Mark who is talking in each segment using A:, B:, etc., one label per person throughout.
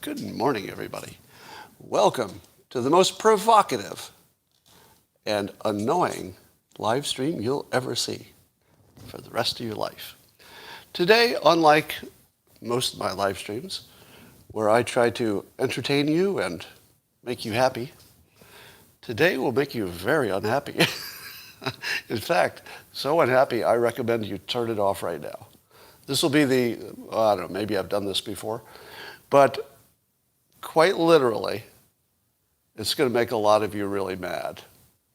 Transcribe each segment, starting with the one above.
A: Good morning, everybody. Welcome to the most provocative and annoying live stream you'll ever see for the rest of your life. Today, unlike most of my live streams, where I try to entertain you and make you happy, today will make you very unhappy. In fact, so unhappy, I recommend you turn it off right now. This will be I don't know, maybe I've done this before, but quite literally, it's going to make a lot of you really mad,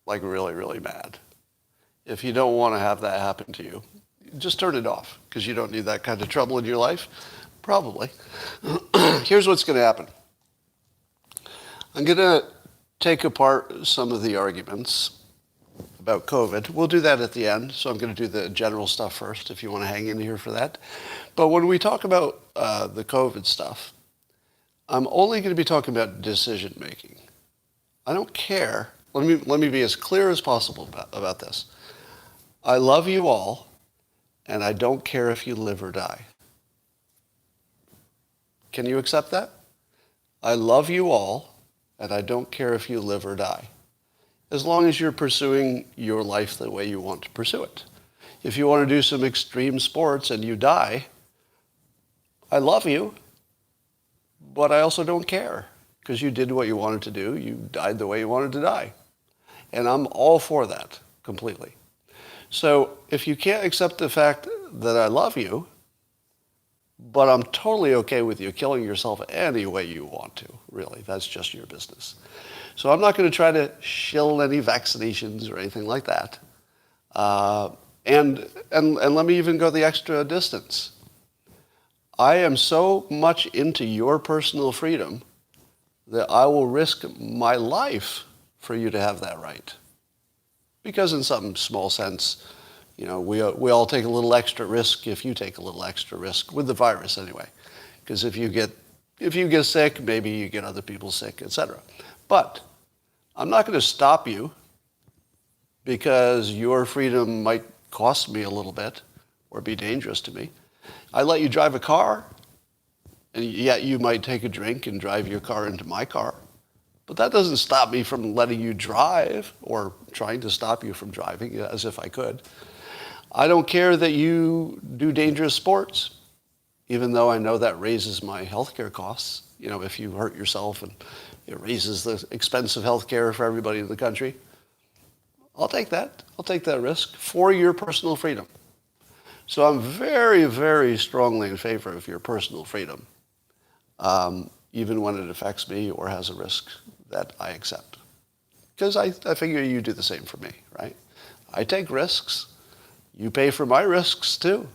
A: like really, really mad. If you don't want to have that happen to you, just turn it off, because you don't need that kind of trouble in your life, probably. Here's what's going to happen. I'm going to take apart some of the arguments about COVID. We'll do that at the end, so I'm going to do the general stuff first, if you want to hang in here for that. But when we talk about the COVID stuff, I'm only going to be talking about decision making. I don't care. Let me be as clear as possible about this. I love you all, and I don't care if you live or die. Can you accept that? I love you all, and I don't care if you live or die, as long as you're pursuing your life the way you want to pursue it. If you want to do some extreme sports and you die, I love you, but I also don't care, because you did what you wanted to do. You died the way you wanted to die. And I'm all for that, completely. So if you can't accept the fact that I love you, but I'm totally okay with you killing yourself any way you want to, really, that's just your business. So I'm not going to try to shill any vaccinations or anything like that. And let me even go the extra distance. I am so much into your personal freedom that I will risk my life for you to have that right. Because in some small sense, you know, we all take a little extra risk if you take a little extra risk with the virus anyway. Because if you get sick, maybe you get other people sick, etc. But I'm not going to stop you because your freedom might cost me a little bit or be dangerous to me. I let you drive a car, and yet you might take a drink and drive your car into my car. But that doesn't stop me from letting you drive or trying to stop you from driving, as if I could. I don't care that you do dangerous sports, even though I know that raises my healthcare costs. You know, if you hurt yourself and it raises the expense of healthcare for everybody in the country. I'll take that. I'll take that risk for your personal freedom. So I'm very, very strongly in favor of your personal freedom, even when it affects me or has a risk that I accept. Because I figure you do the same for me, right? I take risks. You pay for my risks too.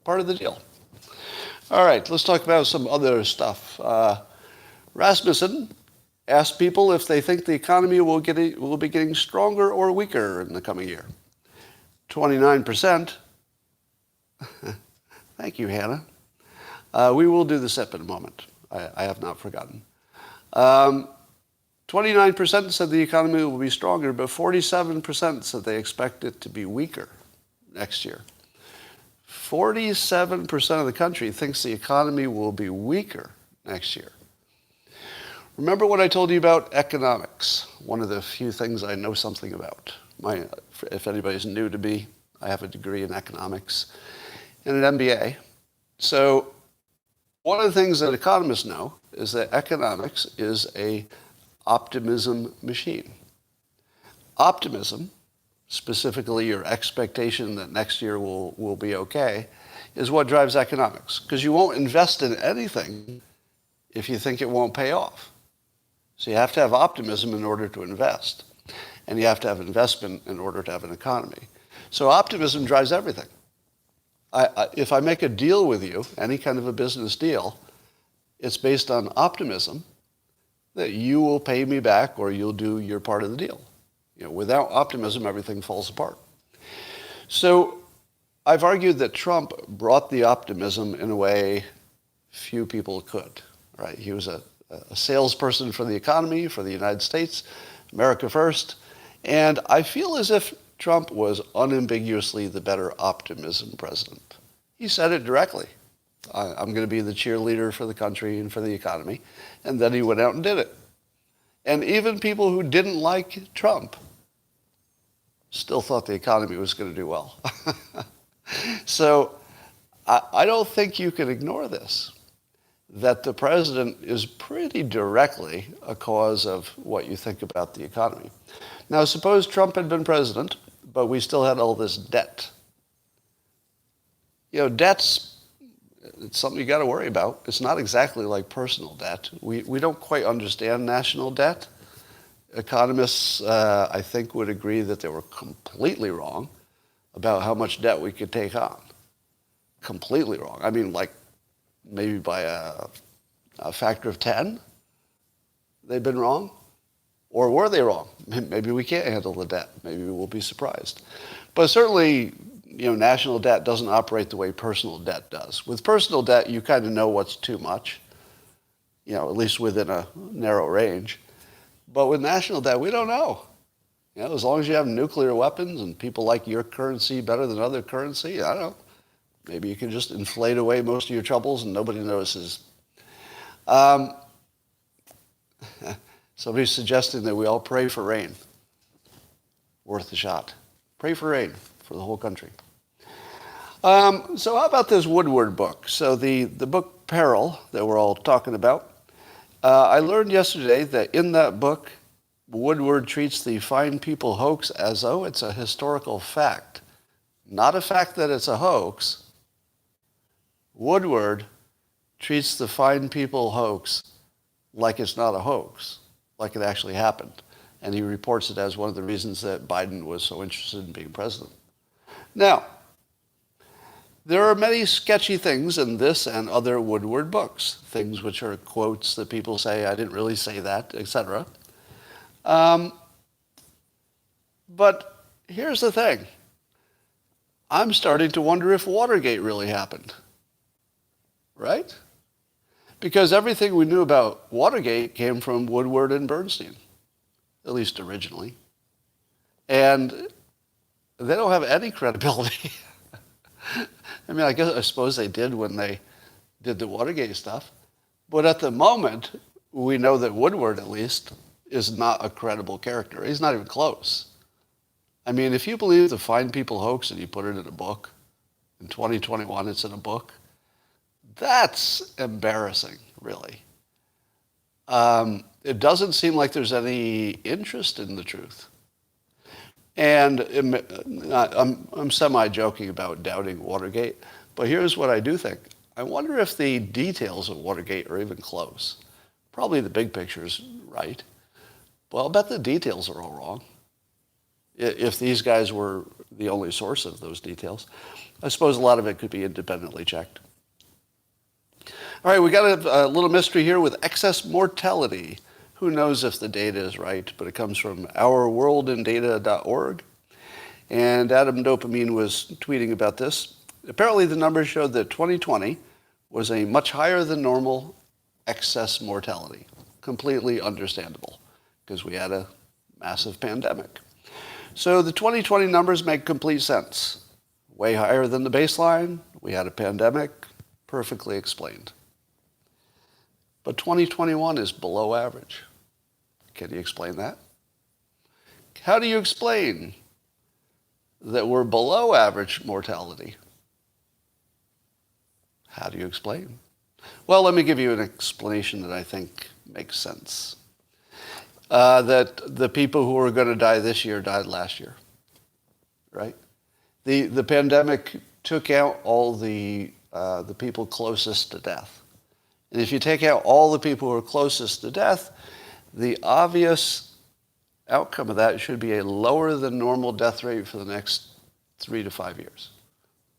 A: Part of the deal. All right, let's talk about some other stuff. Rasmussen asked people if they think the economy will be getting stronger or weaker in the coming year. 29%. Thank you, Hannah. We will do the SIP in a moment. I have not forgotten. 29% said the economy will be stronger, but 47% said they expect it to be weaker next year. 47% of the country thinks the economy will be weaker next year. Remember what I told you about economics, one of the few things I know something about. If anybody's new to me, I have a degree in economics and an MBA. So one of the things that economists know is that economics is an optimism machine. Optimism, specifically your expectation that next year will be okay, is what drives economics. Because you won't invest in anything if you think it won't pay off. So you have to have optimism in order to invest. And you have to have investment in order to have an economy. So optimism drives everything. If I make a deal with you, any kind of a business deal, it's based on optimism that you will pay me back or you'll do your part of the deal. You know, without optimism, everything falls apart. So I've argued that Trump brought the optimism in a way few people could. Right? He was a salesperson for the economy, for the United States, America first, and I feel as if Trump was unambiguously the better optimism president. He said it directly. I'm going to be the cheerleader for the country and for the economy. And then he went out and did it. And even people who didn't like Trump still thought the economy was going to do well. So I don't think you can ignore this, that the president is pretty directly a cause of what you think about the economy. Now, suppose Trump had been president, but we still had all this debt. You know, debt's it's something you got to worry about. It's not exactly like personal debt. We don't quite understand national debt. Economists, I think, would agree that they were completely wrong about how much debt we could take on. Completely wrong. I mean, like maybe by a factor of 10, they've been wrong. Or were they wrong? Maybe we can't handle the debt. Maybe we'll be surprised. But certainly, you know, national debt doesn't operate the way personal debt does. With personal debt, you kind of know what's too much, you know, at least within a narrow range. But with national debt, we don't know. You know, as long as you have nuclear weapons and people like your currency better than other currency, I don't know. Maybe you can just inflate away most of your troubles and nobody notices. Somebody's suggesting that we all pray for rain. Worth a shot. Pray for rain for the whole country. So how about this Woodward book? So the book Peril that we're all talking about, I learned yesterday that in that book, Woodward treats the Fine People hoax as though it's a historical fact. Not a fact that it's a hoax. Woodward treats the Fine People hoax like it's not a hoax, like it actually happened. And he reports it as one of the reasons that Biden was so interested in being president. Now, there are many sketchy things in this and other Woodward books, things which are quotes that people say, I didn't really say that, etc. But here's the thing. I'm starting to wonder if Watergate really happened. Right? Because everything we knew about Watergate came from Woodward and Bernstein, at least originally. And they don't have any credibility. I mean, I suppose they did when they did the Watergate stuff. But at the moment, we know that Woodward, at least, is not a credible character. He's not even close. I mean, if you believe the Fine People hoax and you put it in a book, in 2021 it's in a book, that's embarrassing, really. It doesn't seem like there's any interest in the truth. And I'm semi-joking about doubting Watergate, but here's what I do think. I wonder if the details of Watergate are even close. Probably the big picture's right. Well, I'll bet the details are all wrong. If these guys were the only source of those details, I suppose a lot of it could be independently checked. All right, we got a little mystery here with excess mortality. Who knows if the data is right, but it comes from ourworldindata.org. And Adam Dopamine was tweeting about this. Apparently the numbers showed that 2020 was a much higher than normal excess mortality. Completely understandable, because we had a massive pandemic. So the 2020 numbers make complete sense. Way higher than the baseline, we had a pandemic, perfectly explained. But 2021 is below average. Can you explain that? How do you explain that we're below average mortality? How do you explain? Well, let me give you an explanation that I think makes sense. That the people who were going to die this year died last year, right? The pandemic took out all the people closest to death. And if you take out all the people who are closest to death, the obvious outcome of that should be a lower than normal death rate for the next 3 to 5 years.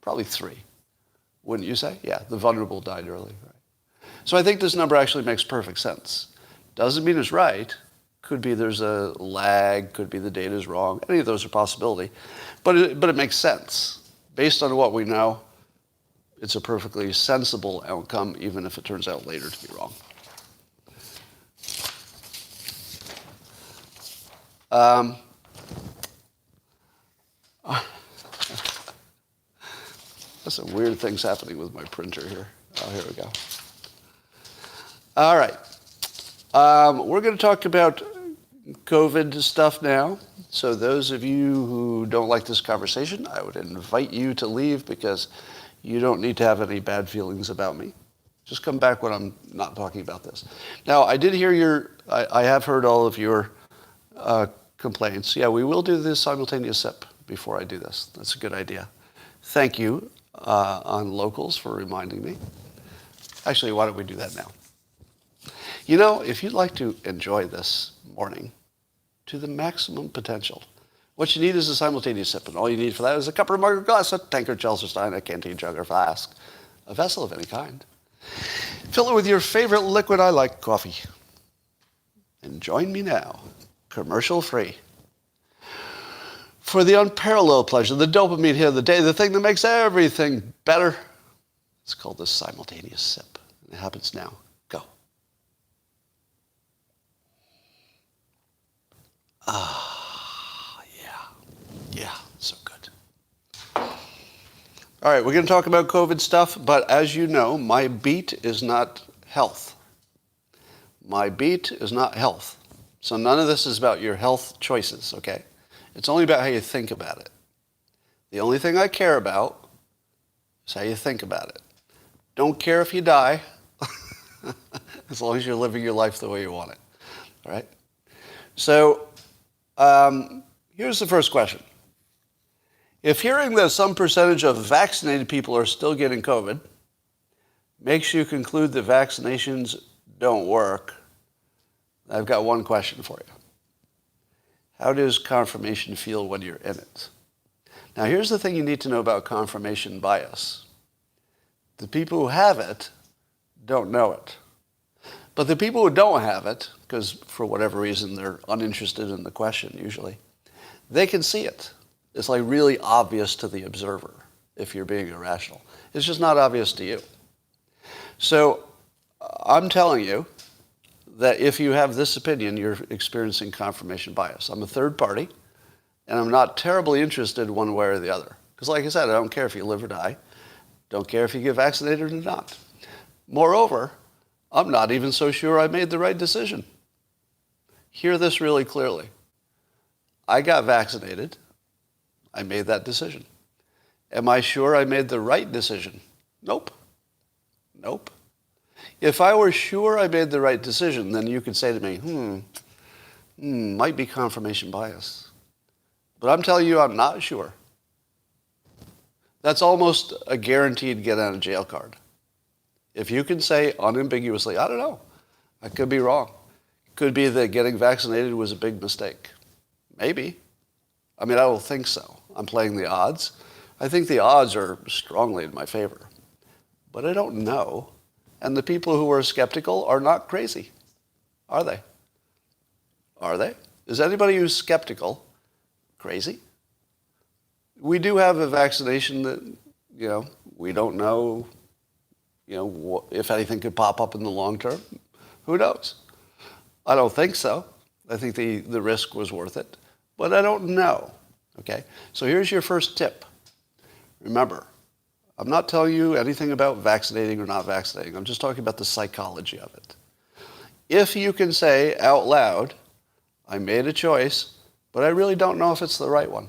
A: Probably 3. Wouldn't you say? Yeah, the vulnerable died early. Right? So I think this number actually makes perfect sense. Doesn't mean it's right. Could be there's a lag. Could be the data is wrong. Any of those are possibility. But it makes sense. Based on what we know, it's a perfectly sensible outcome, even if it turns out later to be wrong. There's some weird things happening with my printer here. Oh, here we go. All right. We're going to talk about COVID stuff now. So those of you who don't like this conversation, I would invite you to leave because you don't need to have any bad feelings about me. Just come back when I'm not talking about this. Now, I did hear I have heard all of your complaints. Yeah, we will do this simultaneous sip before I do this. That's a good idea. Thank you on Locals for reminding me. Actually, why don't we do that now? You know, if you'd like to enjoy this morning to the maximum potential, what you need is a simultaneous sip, and all you need for that is a cup or mug or glass, a tankard, chalice or stein, a canteen, jug or flask, a vessel of any kind. Fill it with your favorite liquid. I like coffee. And join me now, commercial free, for the unparalleled pleasure, the dopamine hit of the day, the thing that makes everything better. It's called the simultaneous sip. It happens now. Go. Yeah, so good. All right, we're going to talk about COVID stuff, but as you know, my beat is not health. My beat is not health. So none of this is about your health choices, okay? It's only about how you think about it. The only thing I care about is how you think about it. Don't care if you die, as long as you're living your life the way you want it, all right? So here's the first question. If hearing that some percentage of vaccinated people are still getting COVID makes you conclude that vaccinations don't work, I've got one question for you. How does confirmation feel when you're in it? Now, here's the thing you need to know about confirmation bias. The people who have it don't know it. But the people who don't have it, because for whatever reason they're uninterested in the question usually, they can see it. It's like really obvious to the observer if you're being irrational. It's just not obvious to you. So I'm telling you that if you have this opinion, you're experiencing confirmation bias. I'm a third party, and I'm not terribly interested one way or the other. Because like I said, I don't care if you live or die. Don't care if you get vaccinated or not. Moreover, I'm not even so sure I made the right decision. Hear this really clearly. I got vaccinated. I made that decision. Am I sure I made the right decision? Nope. Nope. If I were sure I made the right decision, then you could say to me, might be confirmation bias. But I'm telling you, I'm not sure. That's almost a guaranteed get out of jail card. If you can say unambiguously, I don't know, I could be wrong. It could be that getting vaccinated was a big mistake. Maybe. I mean, I don't think so. I'm playing the odds. I think the odds are strongly in my favor. But I don't know. And the people who are skeptical are not crazy. Are they? Are they? Is anybody who's skeptical crazy? We do have a vaccination that, we don't know, if anything could pop up in the long term. Who knows? I don't think so. I think the risk was worth it. But I don't know. Okay? So here's your first tip. Remember, I'm not telling you anything about vaccinating or not vaccinating. I'm just talking about the psychology of it. If you can say out loud, I made a choice, but I really don't know if it's the right one,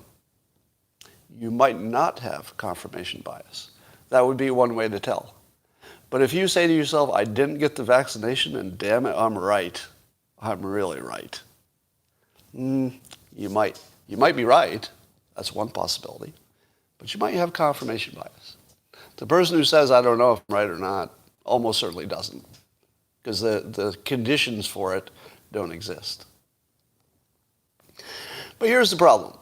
A: you might not have confirmation bias. That would be one way to tell. But if you say to yourself, I didn't get the vaccination and damn it, I'm right. I'm really right. You might be right. That's one possibility. But you might have confirmation bias. The person who says, I don't know if I'm right or not, almost certainly doesn't. Because the conditions for it don't exist. But here's the problem.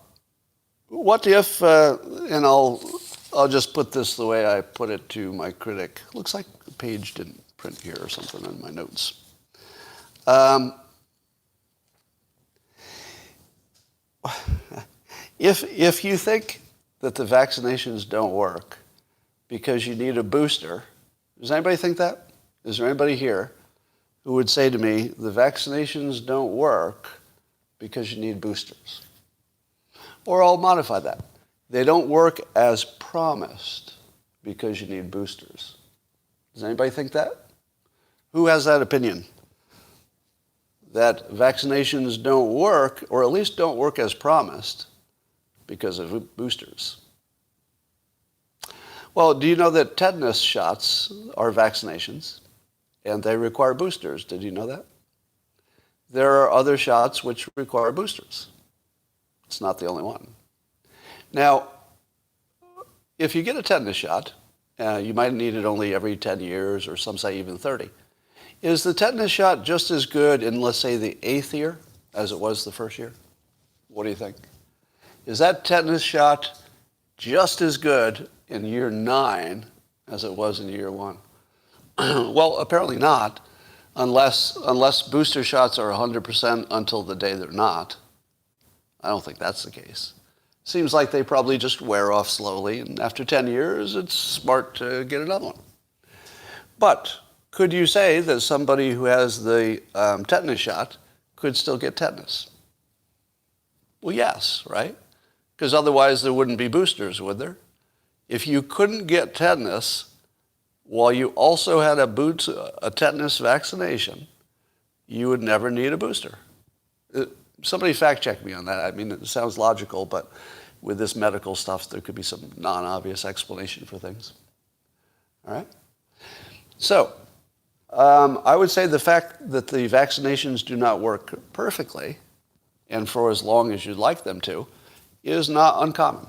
A: What if, and I'll just put this the way I put it to my critic. Looks like the page didn't print here or something in my notes. If you think that the vaccinations don't work because you need a booster, does anybody think that? Is there anybody here who would say to me, the vaccinations don't work because you need boosters? Or I'll modify that. They don't work as promised because you need boosters. Does anybody think that? Who has that opinion? That vaccinations don't work, or at least don't work as promised, because of boosters. Well, do you know that tetanus shots are vaccinations, and they require boosters? Did you know that? There are other shots which require boosters. It's not the only one. Now, if you get a tetanus shot, you might need it only every 10 years, or some say even 30. Is the tetanus shot just as good in, let's say, the 8th year as it was the first year? What do you think? Is that tetanus shot just as good in year 9 as it was in year 1? Well, apparently not, unless booster shots are 100% until the day they're not. I don't think that's the case. Seems like they probably just wear off slowly, and after 10 years, it's smart to get another one. But could you say that somebody who has the tetanus shot could still get tetanus? Well, yes, right? Because otherwise there wouldn't be boosters, would there? If you couldn't get tetanus while you also had a tetanus vaccination, you would never need a booster. Somebody fact check me on that. I mean, it sounds logical, but with this medical stuff, there could be some non-obvious explanation for things. All right? So, I would say the fact that the vaccinations do not work perfectly, and for as long as you'd like them to, is not uncommon,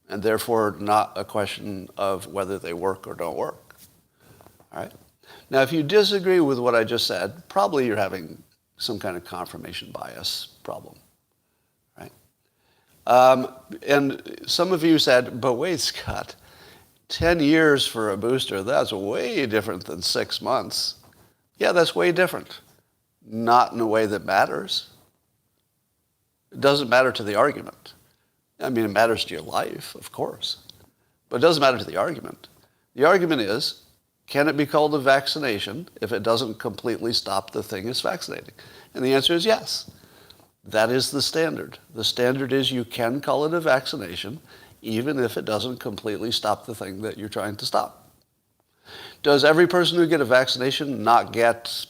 A: and therefore not a question of whether they work or don't work. All right? Now, if you disagree with what I just said, probably you're having some kind of confirmation bias problem, right? And some of you said, but wait, Scott, 10 years for a booster, that's way different than 6 months. Yeah, that's way different. Not in a way that matters. It doesn't matter to the argument. I mean, it matters to your life, of course. But it doesn't matter to the argument. The argument is, can it be called a vaccination if it doesn't completely stop the thing it's vaccinating? And the answer is yes. That is the standard. The standard is you can call it a vaccination even if it doesn't completely stop the thing that you're trying to stop. Does every person who get a vaccination not get,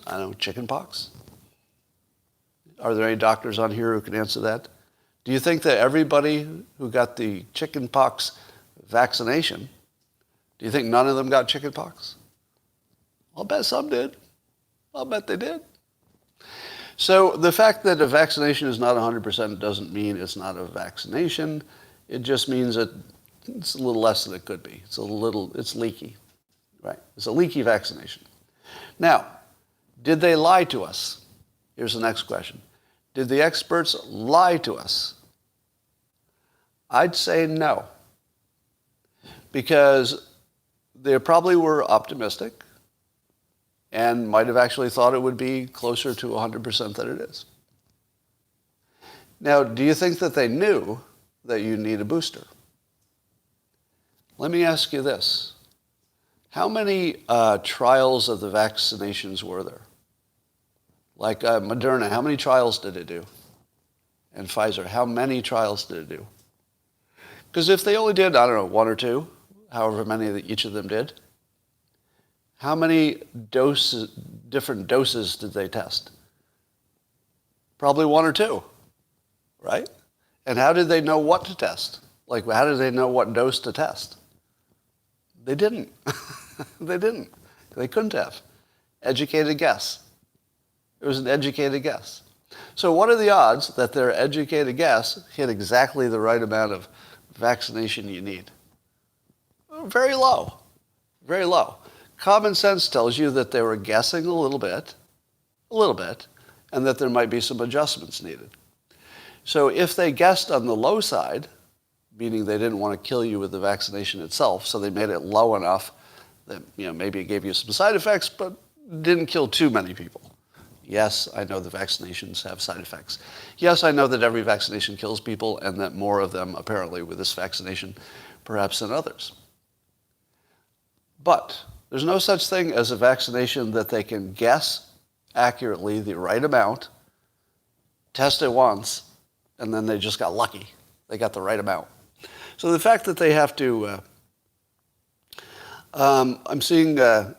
A: I don't know, chicken pox? Are there any doctors on here who can answer that? Do you think that everybody who got the chicken pox vaccination, do you think none of them got chicken pox? I'll bet some did. I'll bet they did. So the fact that a vaccination is not 100% doesn't mean it's not a vaccination. It just means that it's a little less than it could be. It's leaky, right? It's a leaky vaccination. Now, did they lie to us? Here's the next question. Did the experts lie to us? I'd say no. Because they probably were optimistic and might have actually thought it would be closer to 100% than it is. Now, do you think that they knew that you need a booster? Let me ask you this. How many trials of the vaccinations were there? Like Moderna, how many trials did it do? And Pfizer, how many trials did it do? Because if they only did, I don't know, 1 or 2, however many that each of them did, how many different doses did they test? Probably 1 or 2, right? And how did they know what to test? Like, how did they know what dose to test? They didn't. They didn't. They couldn't have. Educated guess. It was an educated guess. So what are the odds that their educated guess hit exactly the right amount of vaccination you need? Very low. Very low. Common sense tells you that they were guessing a little bit, and that there might be some adjustments needed. So if they guessed on the low side, meaning they didn't want to kill you with the vaccination itself, so they made it low enough that maybe it gave you some side effects, but didn't kill too many people. Yes, I know the vaccinations have side effects. Yes, I know that every vaccination kills people, and that more of them, apparently, with this vaccination, perhaps than others. But there's no such thing as a vaccination that they can guess accurately the right amount, test it once, and then they just got lucky. They got the right amount. So the fact that they have to I'm seeing the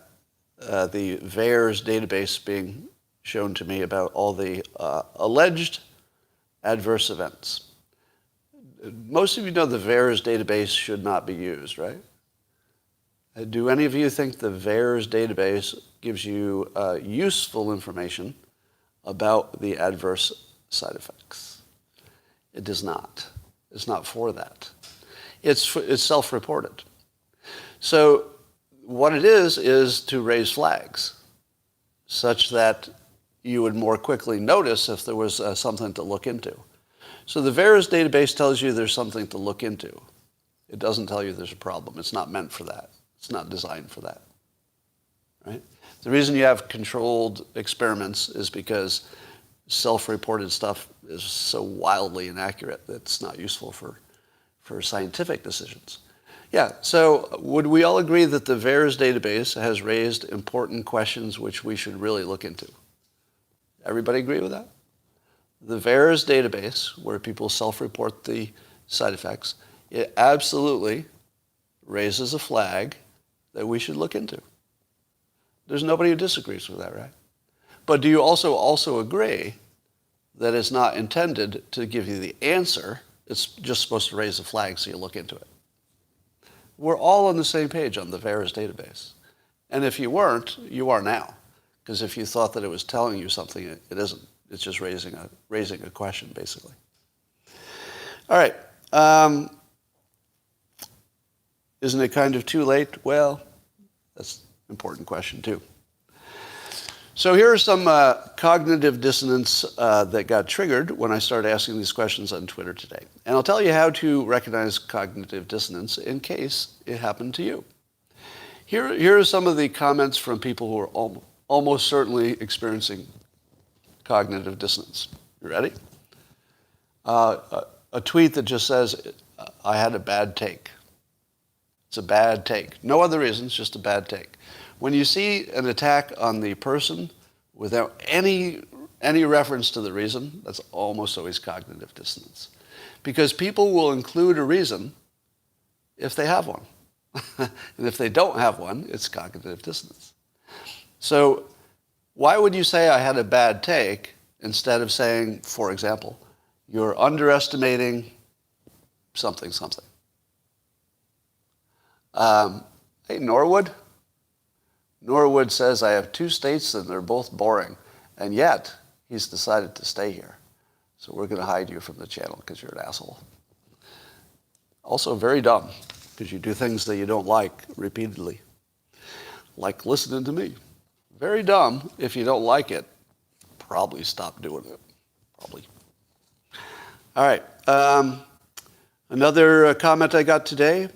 A: VAERS database being shown to me about all the alleged adverse events. Most of you know the VAERS database should not be used, right? Do any of you think the VAERS database gives you useful information about the adverse side effects? It does not. It's not for that. It's self-reported. So what it is to raise flags such that you would more quickly notice if there was something to look into. So the VAERS database tells you there's something to look into. It doesn't tell you there's a problem. It's not meant for that. It's not designed for that, right? The reason you have controlled experiments is because self-reported stuff is so wildly inaccurate that it's not useful for scientific decisions. Yeah, so would we all agree that the VAERS database has raised important questions which we should really look into? Everybody agree with that? The VAERS database, where people self-report the side effects, it absolutely raises a flag that we should look into. There's nobody who disagrees with that, right? But do you also agree that it's not intended to give you the answer? It's just supposed to raise a flag so you look into it. We're all on the same page on the VAERS database. And if you weren't, you are now. Because if you thought that it was telling you something, it isn't. It's just raising a question, basically. All right. Isn't it kind of too late? Well, that's an important question, too. So here are some cognitive dissonance that got triggered when I started asking these questions on Twitter today. And I'll tell you how to recognize cognitive dissonance in case it happened to you. Here are some of the comments from people who are almost certainly experiencing cognitive dissonance. You ready? A tweet that just says, I had a bad take. It's a bad take. No other reason, it's just a bad take. When you see an attack on the person without any reference to the reason, that's almost always cognitive dissonance. Because people will include a reason if they have one. And if they don't have one, it's cognitive dissonance. So why would you say I had a bad take instead of saying, for example, you're underestimating something. Hey, Norwood. Norwood says, I have 2 states and they're both boring. And yet, he's decided to stay here. So we're going to hide you from the channel because you're an asshole. Also very dumb because you do things that you don't like repeatedly. Like listening to me. Very dumb. If you don't like it, probably stop doing it. Probably. All right. Another comment I got today.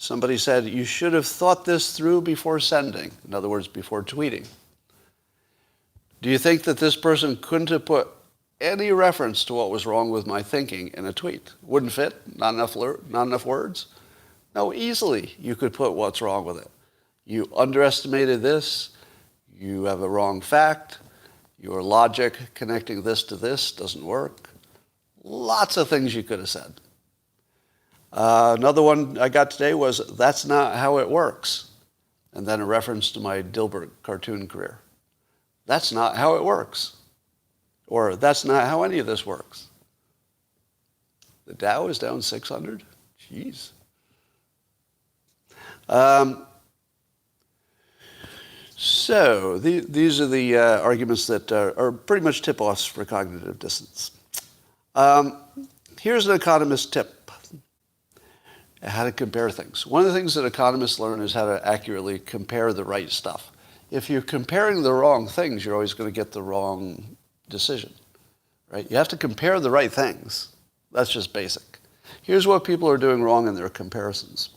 A: Somebody said, you should have thought this through before sending. In other words, before tweeting. Do you think that this person couldn't have put any reference to what was wrong with my thinking in a tweet? Wouldn't fit? Not enough words? No, easily you could put what's wrong with it. You underestimated this. You have a wrong fact. Your logic connecting this to this doesn't work. Lots of things you could have said. Another one I got today was, that's not how it works. And then a reference to my Dilbert cartoon career. That's not how it works. Or that's not how any of this works. The Dow is down 600? Jeez. So these are the arguments that are pretty much tip-offs for cognitive dissonance. Here's an economist tip. How to compare things. One of the things that economists learn is how to accurately compare the right stuff. If you're comparing the wrong things, you're always going to get the wrong decision, right? You have to compare the right things. That's just basic. Here's what people are doing wrong in their comparisons.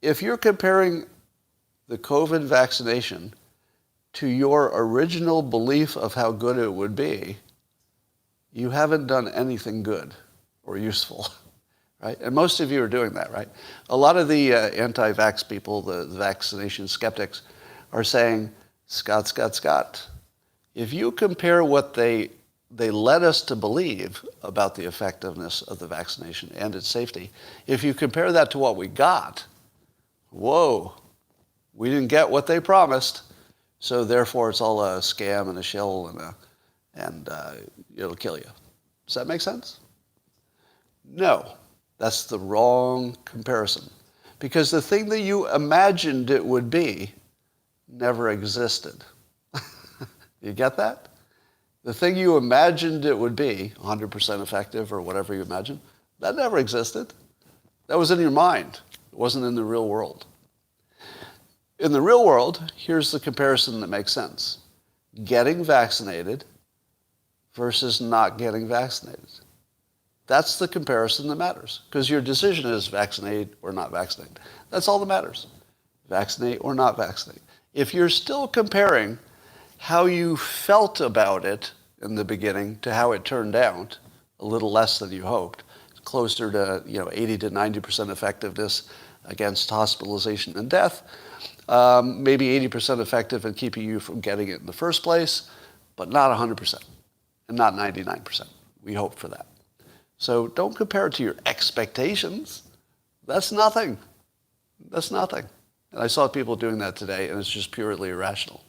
A: If you're comparing the COVID vaccination to your original belief of how good it would be, you haven't done anything good or useful, right? And most of you are doing that, right? A lot of the anti-vax people, the vaccination skeptics, are saying, Scott, if you compare what they led us to believe about the effectiveness of the vaccination and its safety, if you compare that to what we got, whoa, we didn't get what they promised, so therefore it's all a scam and a shill and it'll kill you. Does that make sense? No, that's the wrong comparison. Because the thing that you imagined it would be never existed. You get that? The thing you imagined it would be, 100% effective or whatever you imagined, that never existed. That was in your mind. It wasn't in the real world. In the real world, here's the comparison that makes sense. Getting vaccinated versus not getting vaccinated. That's the comparison that matters. Because your decision is vaccinate or not vaccinate. That's all that matters. Vaccinate or not vaccinate. If you're still comparing how you felt about it in the beginning to how it turned out, a little less than you hoped, closer to 80 to 90% effectiveness against hospitalization and death, maybe 80% effective in keeping you from getting it in the first place, but not 100% and not 99%. We hope for that. So don't compare it to your expectations. That's nothing. That's nothing. And I saw people doing that today, and it's just purely irrational.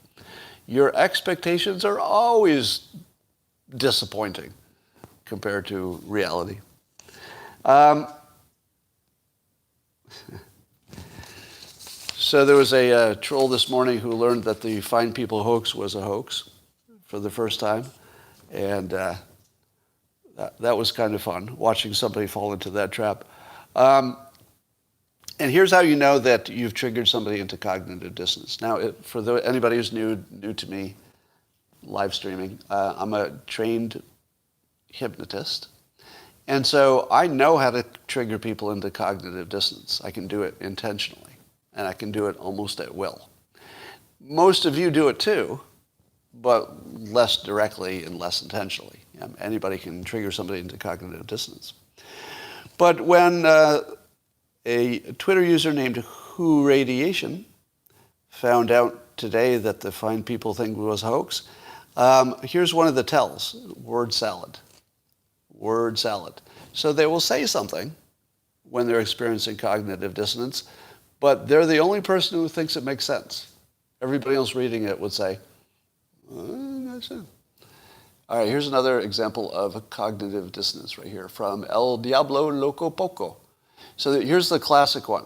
A: Your expectations are always disappointing compared to reality. So there was a troll this morning who learned that the Fine People hoax was a hoax for the first time. And that was kind of fun, watching somebody fall into that trap. And here's how you know that you've triggered somebody into cognitive dissonance. Now, anybody who's new to me, live streaming, I'm a trained hypnotist. And so I know how to trigger people into cognitive dissonance. I can do it intentionally, and I can do it almost at will. Most of you do it too, but less directly and less intentionally. Anybody can trigger somebody into cognitive dissonance. But when a Twitter user named Who Radiation found out today that the Fine People thing was a hoax, here's one of the tells: word salad. Word salad. So they will say something when they're experiencing cognitive dissonance, but they're the only person who thinks it makes sense. Everybody else reading it would say, that's it. All right, here's another example of a cognitive dissonance right here from El Diablo Loco Poco. So here's the classic one.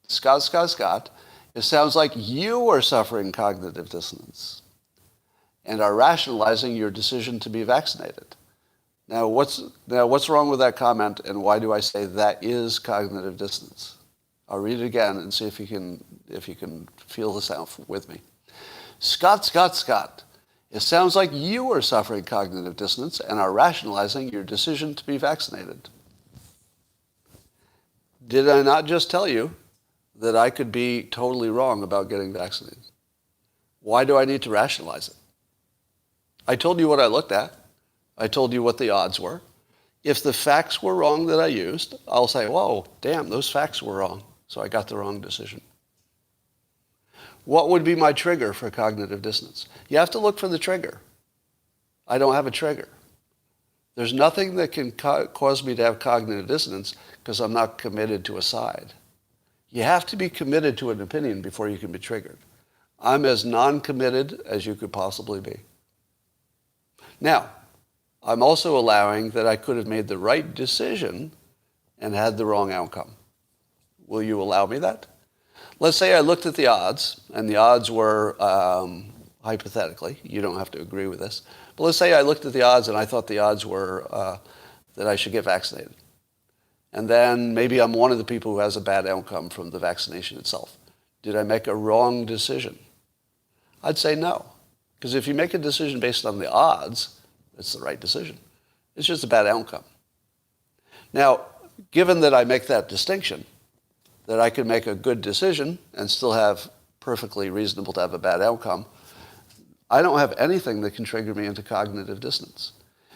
A: Scott, it sounds like you are suffering cognitive dissonance and are rationalizing your decision to be vaccinated. Now what's wrong with that comment, and why do I say that is cognitive dissonance? I'll read it again and see if you can feel the sound with me. Scott, it sounds like you are suffering cognitive dissonance and are rationalizing your decision to be vaccinated. Did I not just tell you that I could be totally wrong about getting vaccinated? Why do I need to rationalize it? I told you what I looked at. I told you what the odds were. If the facts were wrong that I used, I'll say, whoa, damn, those facts were wrong, so I got the wrong decision. What would be my trigger for cognitive dissonance? You have to look for the trigger. I don't have a trigger. There's nothing that can cause me to have cognitive dissonance because I'm not committed to a side. You have to be committed to an opinion before you can be triggered. I'm as non-committed as you could possibly be. Now, I'm also allowing that I could have made the right decision and had the wrong outcome. Will you allow me that? Let's say I looked at the odds, and the odds were, hypothetically, you don't have to agree with this, but let's say I looked at the odds and I thought the odds were that I should get vaccinated. And then maybe I'm one of the people who has a bad outcome from the vaccination itself. Did I make a wrong decision? I'd say no. Because if you make a decision based on the odds, it's the right decision. It's just a bad outcome. Now, given that I make that distinction, that I can make a good decision and still have perfectly reasonable to have a bad outcome, I don't have anything that can trigger me into cognitive dissonance.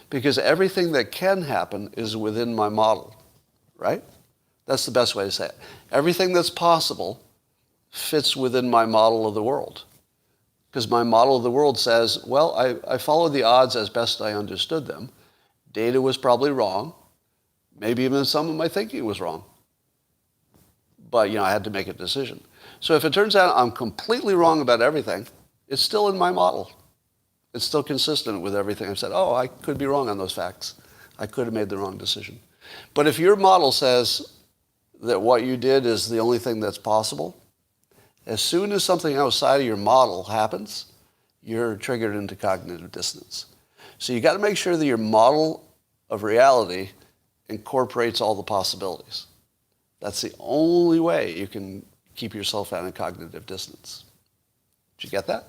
A: Because everything that can happen is within my model, right? That's the best way to say it. Everything that's possible fits within my model of the world. Because my model of the world says, well, I followed the odds as best I understood them. Data was probably wrong. Maybe even some of my thinking was wrong. But, I had to make a decision. So if it turns out I'm completely wrong about everything, it's still in my model. It's still consistent with everything I've said. Oh, I could be wrong on those facts. I could have made the wrong decision. But if your model says that what you did is the only thing that's possible, as soon as something outside of your model happens, you're triggered into cognitive dissonance. So you got to make sure that your model of reality incorporates all the possibilities. That's the only way you can keep yourself out of cognitive dissonance. Did you get that?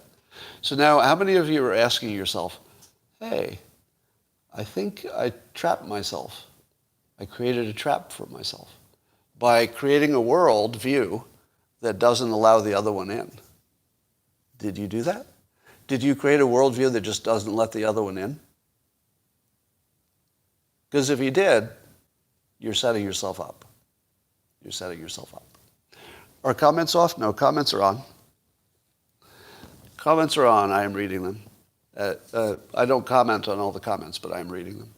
A: So now, how many of you are asking yourself, hey, I think I trapped myself. I created a trap for myself by creating a world view that doesn't allow the other one in. Did you do that? Did you create a worldview that just doesn't let the other one in? Because if you did, you're setting yourself up. You're setting yourself up. Are comments off? No, comments are on. Comments are on. I am reading them. I don't comment on all the comments, but I am reading them.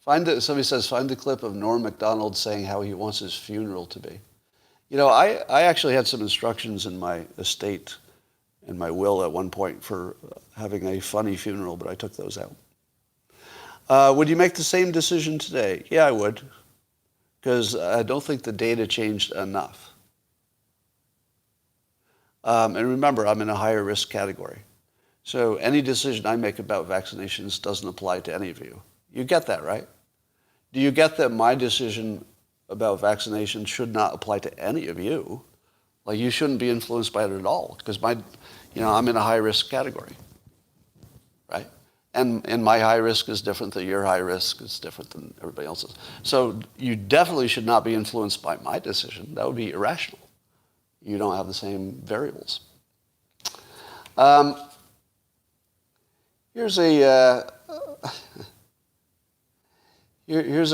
A: Somebody says, find the clip of Norm Macdonald saying how he wants his funeral to be. You know, I actually had some instructions in my estate and my will at one point for having a funny funeral, but I took those out. Would you make the same decision today? Yeah, I would, because I don't think the data changed enough. And remember, I'm in a higher risk category. So any decision I make about vaccinations doesn't apply to any of you. You get that, right? Do you get that my decision about vaccination should not apply to any of you? Like, you shouldn't be influenced by it at all, because I'm in a high risk category, right? And my high risk is different than your high risk. It's different than everybody else's. So you definitely should not be influenced by my decision. That would be irrational. You don't have the same variables. Here's a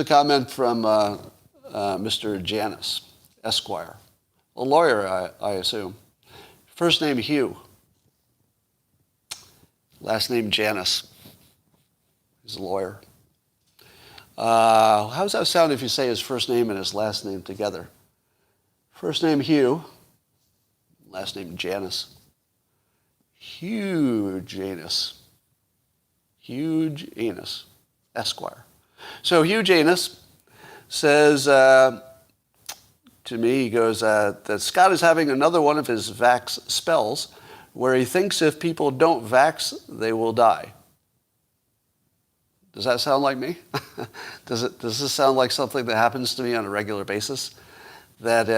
A: comment from Mr. Janus, Esquire, a lawyer, I assume. First name Hugh, last name Janus. He's a lawyer. How does that sound if you say his first name and his last name together? First name Hugh, last name Janus. Huge anus. Huge anus, Esquire. So Hugh Janus says to me, he goes, that Scott is having another one of his vax spells where he thinks if people don't vax, they will die. Does that sound like me? Does this sound like something that happens to me on a regular basis? That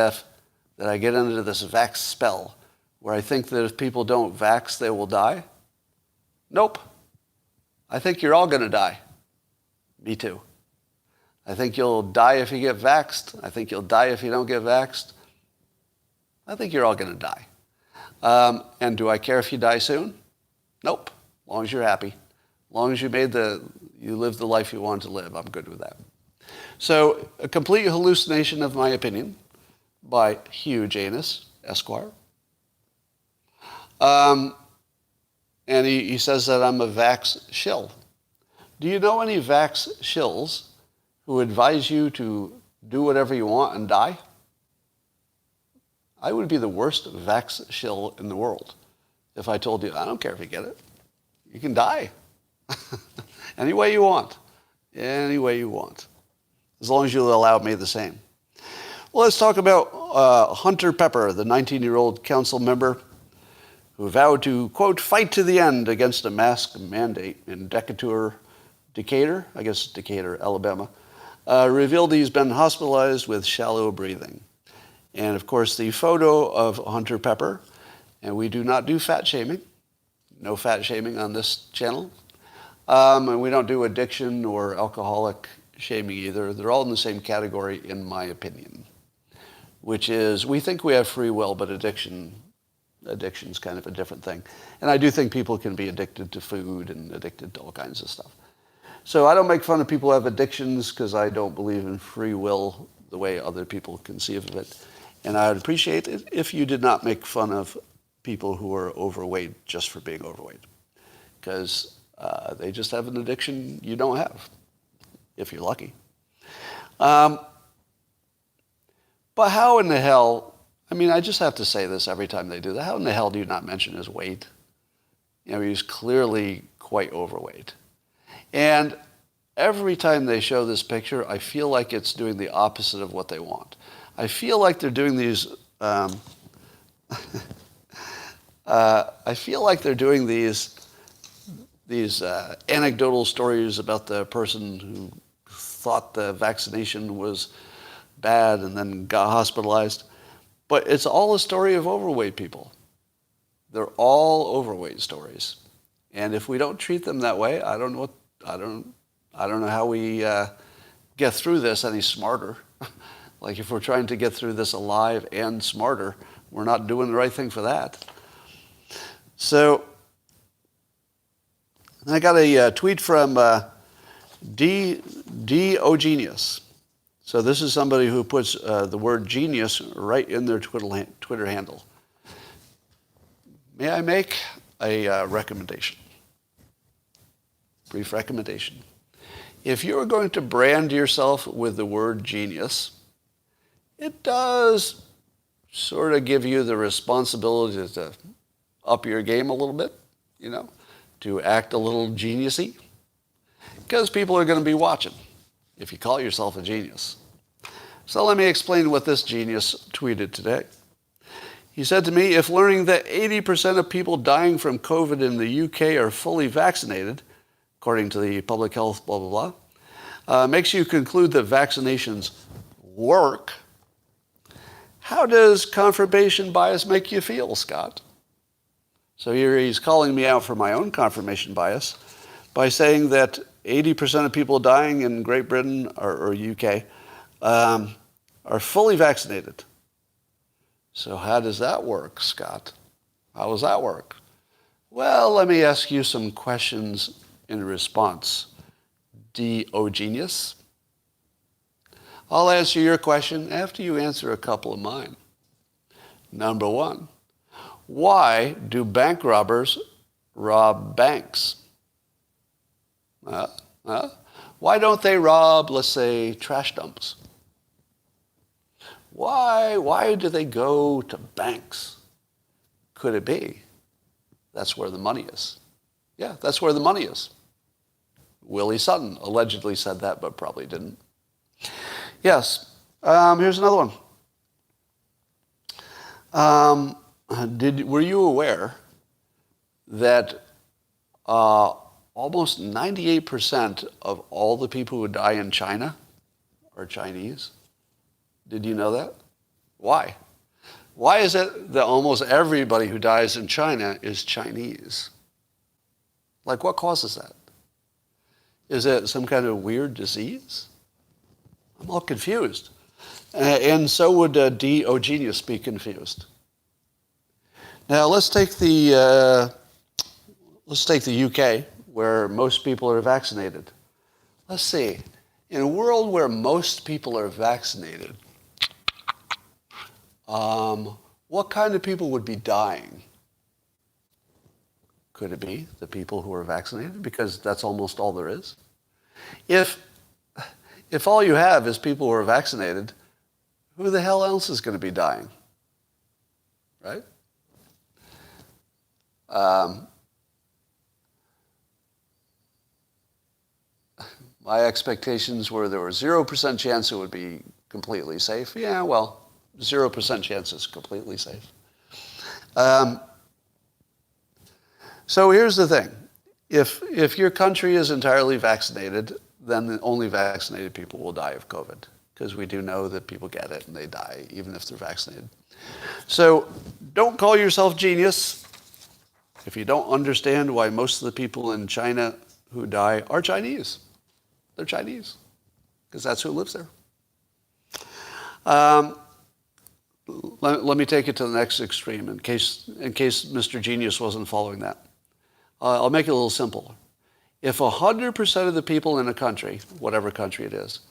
A: I get into this vax spell where I think that if people don't vax, they will die? Nope. I think you're all going to die. Me too. I think you'll die if you get vaxxed. I think you'll die if you don't get vaxxed. I think you're all going to die. And do I care if you die soon? Nope. As long as you're happy. As long as you lived the life you wanted to live, I'm good with that. So, a complete hallucination of my opinion by Hugh Janus, Esquire. And he says that I'm a vax shill. Do you know any vax shills who advise you to do whatever you want and die? I would be the worst vax shill in the world if I told you, I don't care if you get it. You can die. Any way you want. Any way you want. As long as you'll allow me the same. Well, let's talk about Hunter Pepper, the 19-year-old council member who vowed to, quote, fight to the end against a mask mandate in Decatur, Alabama, revealed he's been hospitalized with shallow breathing. And, of course, the photo of Hunter Pepper, and we do not do fat shaming. No fat shaming on this channel. And we don't do addiction or alcoholic shaming either. They're all in the same category, in my opinion, which is we think we have free will, but addiction's kind of a different thing. And I do think people can be addicted to food and addicted to all kinds of stuff. So I don't make fun of people who have addictions because I don't believe in free will the way other people conceive of it. And I would appreciate it if you did not make fun of people who are overweight just for being overweight. Because they just have an addiction you don't have, if you're lucky. But how in the hell, I mean, I just have to say this every time they do that. How in the hell do you not mention his weight? You know, he's clearly quite overweight. And every time they show this picture, I feel like it's doing the opposite of what they want. I feel like they're doing these, I feel like they're doing these anecdotal stories about the person who thought the vaccination was bad and then got hospitalized. But it's all a story of overweight people. They're all overweight stories. And if we don't treat them that way, I don't know how we get through this any smarter. Like if we're trying to get through this alive and smarter, we're not doing the right thing for that. So I got a tweet from D.O. Genius. So this is somebody who puts the word genius right in their Twitter handle. May I make a recommendation? Brief recommendation. If you're going to brand yourself with the word genius, it does sort of give you the responsibility to up your game a little bit, you know, to act a little geniusy, because people are going to be watching if you call yourself a genius. So let me explain what this genius tweeted today. He said to me, if learning that 80% of people dying from COVID in the UK are fully vaccinated, according to the public health blah, blah, blah, makes you conclude that vaccinations work, how does confirmation bias make you feel, Scott? So here he's calling me out for my own confirmation bias by saying that 80% of people dying in Great Britain or UK are fully vaccinated. So how does that work, Scott? How does that work? Well, let me ask you some questions in response. D.O. Genius. I'll answer your question after you answer a couple of mine. Number one, why do bank robbers rob banks? Why don't they rob, let's say, trash dumps? Why do they go to banks? Could it be that's where the money is? Yeah, that's where the money is. Willie Sutton allegedly said that, but probably didn't. Yes. Here's another one. Were you aware that almost 98% of all the people who die in China are Chinese? Did you know that? Why? Why is it that almost everybody who dies in China is Chinese? Like, what causes that? Is it some kind of weird disease? I'm all confused. And so would D.O. Genius be confused. Now let's take the UK, where most people are vaccinated. Let's see. In a world where most people are vaccinated, what kind of people would be dying? Could it be the people who are vaccinated? Because that's almost all there is. If all you have is people who are vaccinated, who the hell else is going to be dying? Right? My expectations were there was 0% chance it would be completely safe. Yeah, well, 0% chance it's completely safe. So here's the thing. If your country is entirely vaccinated, then only vaccinated people will die of COVID, because we do know that people get it and they die even if they're vaccinated. So don't call yourself genius if you don't understand why most of the people in China who die are Chinese. They're Chinese, because that's who lives there. Let me take it to the next extreme in case Mr. Genius wasn't following that. I'll make it a little simpler. If 100% of the people in a country, whatever country it is,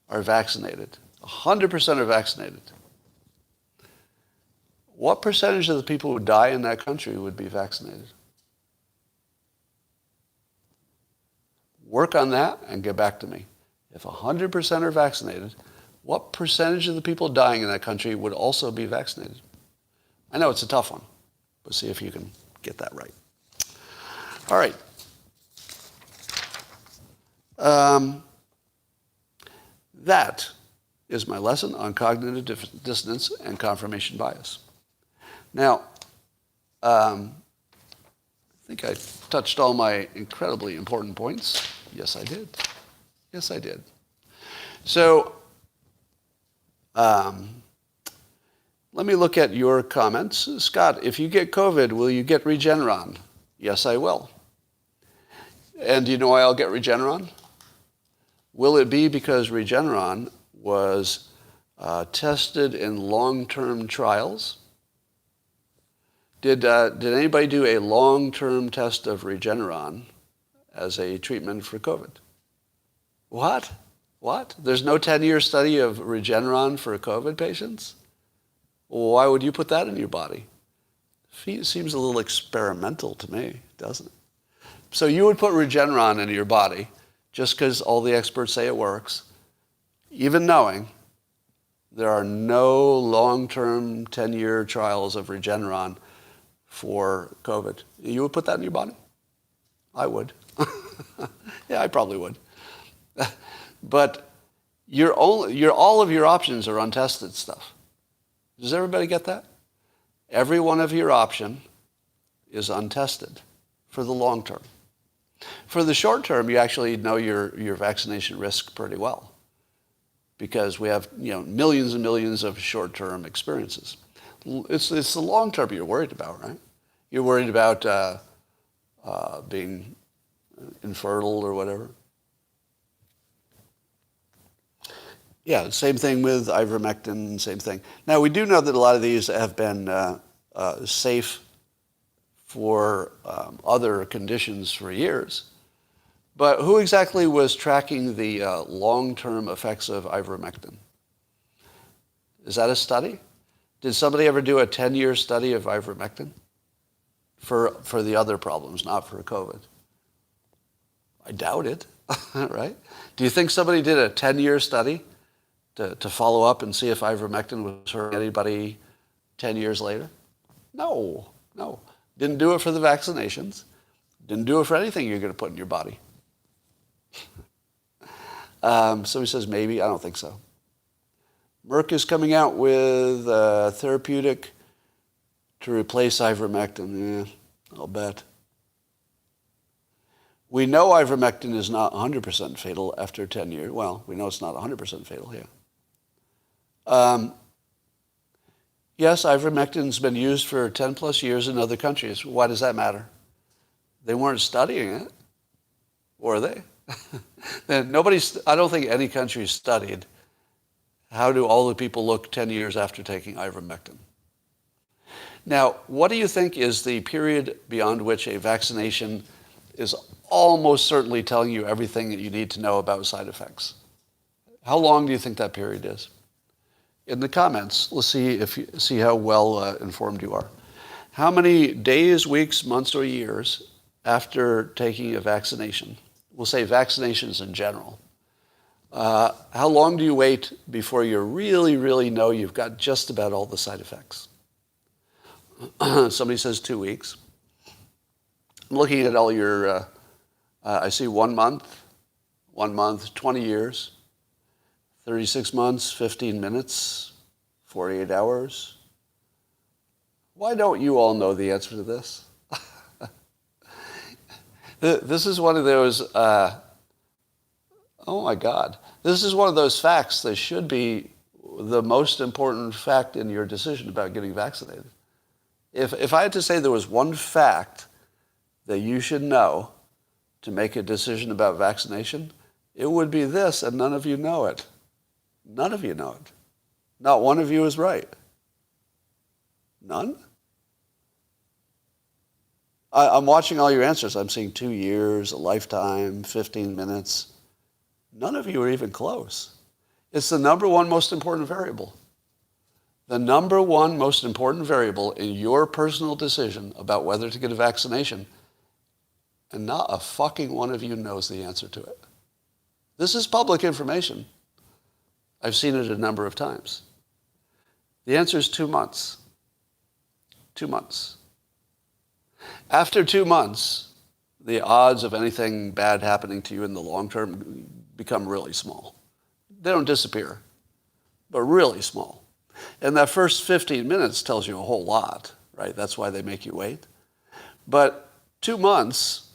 A: are vaccinated, 100% are vaccinated, what percentage of the people who die in that country would be vaccinated? Work on that and get back to me. If 100% are vaccinated, what percentage of the people dying in that country would also be vaccinated? I know it's a tough one, but see if you can get that right. All right. That is my lesson on cognitive dissonance and confirmation bias. Now, I think I touched all my incredibly important points. Yes, I did. Yes, I did. So, let me look at your comments. Scott, if you get COVID, will you get Regeneron? Yes, I will. And do you know why I'll get Regeneron? Will it be because Regeneron was tested in long-term trials? Did anybody do a long-term test of Regeneron as a treatment for COVID? What? What? There's no 10-year study of Regeneron for COVID patients? Why would you put that in your body? It seems a little experimental to me, doesn't it? So you would put Regeneron into your body just because all the experts say it works, even knowing there are no long-term 10-year trials of Regeneron for COVID. You would put that in your body? I would. Yeah, I probably would. But all of your options are untested stuff. Does everybody get that? Every one of your option is untested for the long term. For the short term, you actually know your vaccination risk pretty well because we have millions and millions of short-term experiences. It's the long term you're worried about, right? You're worried about being infertile or whatever. Yeah, same thing with ivermectin, same thing. Now, we do know that a lot of these have been safe for other conditions for years. But who exactly was tracking the long-term effects of ivermectin? Is that a study? Did somebody ever do a 10-year study of ivermectin? For the other problems, not for COVID. I doubt it, right? Do you think somebody did a 10-year study to follow up and see if ivermectin was hurting anybody 10 years later? No. Didn't do it for the vaccinations. Didn't do it for anything you're going to put in your body. Somebody says maybe. I don't think so. Merck is coming out with a therapeutic to replace ivermectin. Yeah, I'll bet. We know ivermectin is not 100% fatal after 10 years. Well, we know it's not 100% fatal, yeah. Yes, ivermectin's been used for 10 plus years in other countries. Why does that matter? They weren't studying it, were they? I don't think any country studied how do all the people look 10 years after taking ivermectin. Now, what do you think is the period beyond which a vaccination is almost certainly telling you everything that you need to know about side effects? How long do you think that period is? In the comments, let's see how well informed you are. How many days, weeks, months, or years after taking a vaccination? We'll say vaccinations in general. How long do you wait before you really, really know you've got just about all the side effects? Somebody says 2 weeks. I'm looking at all your, I see 1 month, 20 years, 36 months, 15 minutes, 48 hours. Why don't you all know the answer to this? This is one of those, oh my God. This is one of those facts that should be the most important fact in your decision about getting vaccinated. If I had to say there was one fact that you should know to make a decision about vaccination, it would be this, and none of you know it. None of you know it. Not one of you is right. None? I'm watching all your answers. I'm seeing 2 years, a lifetime, 15 minutes. None of you are even close. It's the number one most important variable. The number one most important variable in your personal decision about whether to get a vaccination, and not a fucking one of you knows the answer to it. This is public information. I've seen it a number of times. The answer is 2 months. 2 months. After 2 months, the odds of anything bad happening to you in the long term become really small. They don't disappear, but really small. And that first 15 minutes tells you a whole lot, right? That's why they make you wait. But 2 months,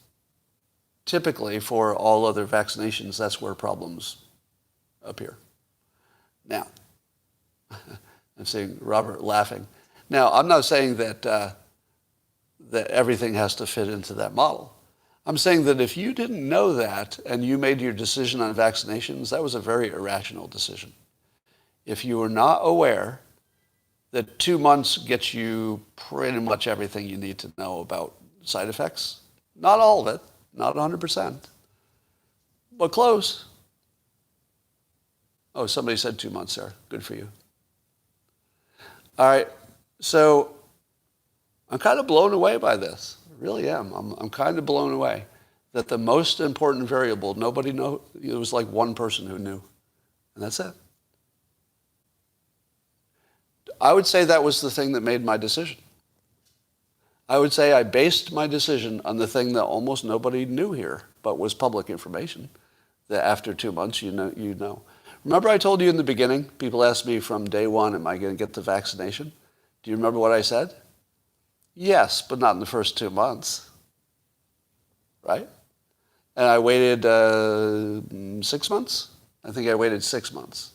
A: typically for all other vaccinations, that's where problems appear. Now, I'm seeing Robert laughing. Now, I'm not saying that that everything has to fit into that model. I'm saying that if you didn't know that and you made your decision on vaccinations, that was a very irrational decision. If you were not aware that 2 months gets you pretty much everything you need to know about side effects, not all of it, not 100%, but close. Oh, somebody said 2 months there. Good for you. All right, so I'm kind of blown away by this. I really am. I'm kind of blown away that the most important variable, nobody knew. It was like one person who knew, and that's it. I would say that was the thing that made my decision. I would say I based my decision on the thing that almost nobody knew here, but was public information, that after 2 months, you know. Remember I told you in the beginning, people asked me from day one, am I going to get the vaccination? Do you remember what I said? Yes, but not in the first 2 months, right? And I waited 6 months? I think I waited 6 months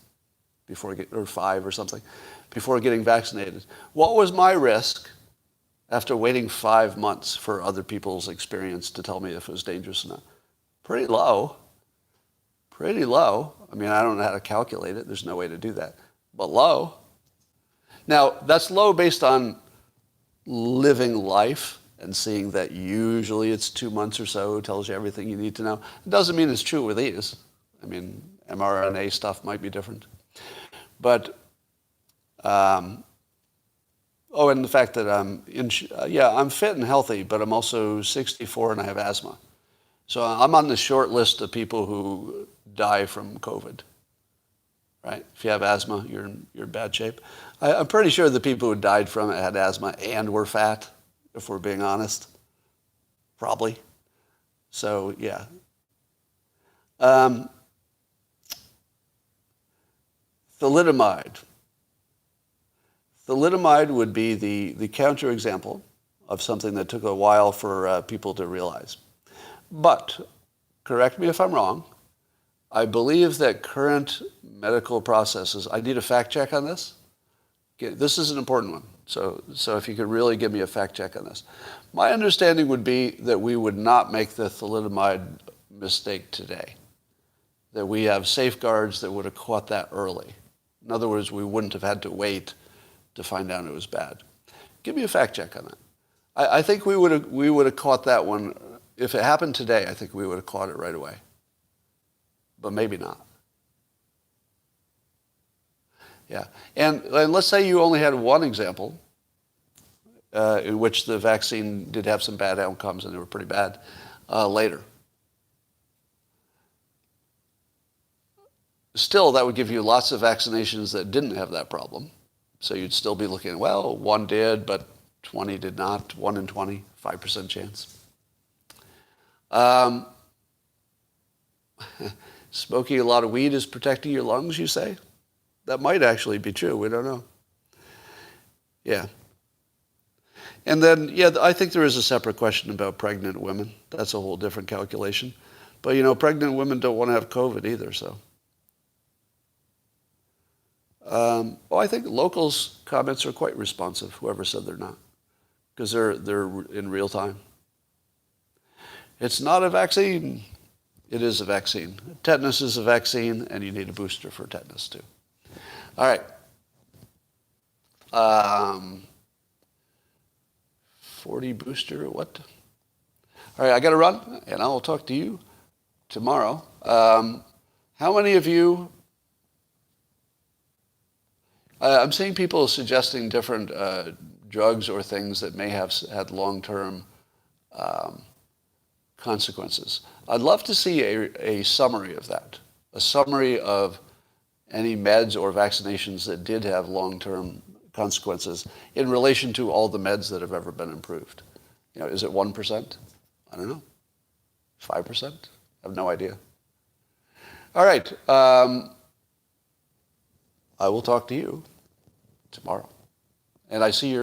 A: before or 5 or something, before getting vaccinated. What was my risk after waiting 5 months for other people's experience to tell me if it was dangerous or not? Pretty low. Pretty low. I mean, I don't know how to calculate it. There's no way to do that. But low. Now, that's low based on living life and seeing that usually it's 2 months or so, tells you everything you need to know. It doesn't mean it's true with these. I mean, mRNA stuff might be different. But, and the fact that I'm fit and healthy, but I'm also 64 and I have asthma. So I'm on the short list of people who die from COVID, right? If you have asthma, you're in bad shape. I'm pretty sure the people who died from it had asthma and were fat, if we're being honest. Probably. So, yeah. Thalidomide. Thalidomide would be the counterexample of something that took a while for people to realize. But, correct me if I'm wrong, I believe that current medical processes, I need a fact check on this. Okay, this is an important one. So if you could really give me a fact check on this. My understanding would be that we would not make the thalidomide mistake today. That we have safeguards that would have caught that early. In other words, we wouldn't have had to wait to find out it was bad. Give me a fact check on that. I think we would have caught that one. If it happened today, I think we would have caught it right away. But maybe not. Yeah, and let's say you only had one example in which the vaccine did have some bad outcomes and they were pretty bad later. Still, that would give you lots of vaccinations that didn't have that problem. So you'd still be looking, well, one did, but 20 did not. 1 in 20, 5% chance. Smoking a lot of weed is protecting your lungs, you say? That might actually be true. We don't know. Yeah. And then, I think there is a separate question about pregnant women. That's a whole different calculation. But, pregnant women don't want to have COVID either, so. I think locals' comments are quite responsive, whoever said they're not, because they're in real time. It's not a vaccine. It is a vaccine. Tetanus is a vaccine, and you need a booster for tetanus, too. All right. 40 booster, what? All right, I got to run, and I'll talk to you tomorrow. How many of you... I'm seeing people suggesting different drugs or things that may have had long-term consequences. I'd love to see a summary of that, a summary of any meds or vaccinations that did have long-term consequences in relation to all the meds that have ever been improved. Is it 1%? I don't know. 5%? I have no idea. All right. I will talk to you tomorrow. And I see your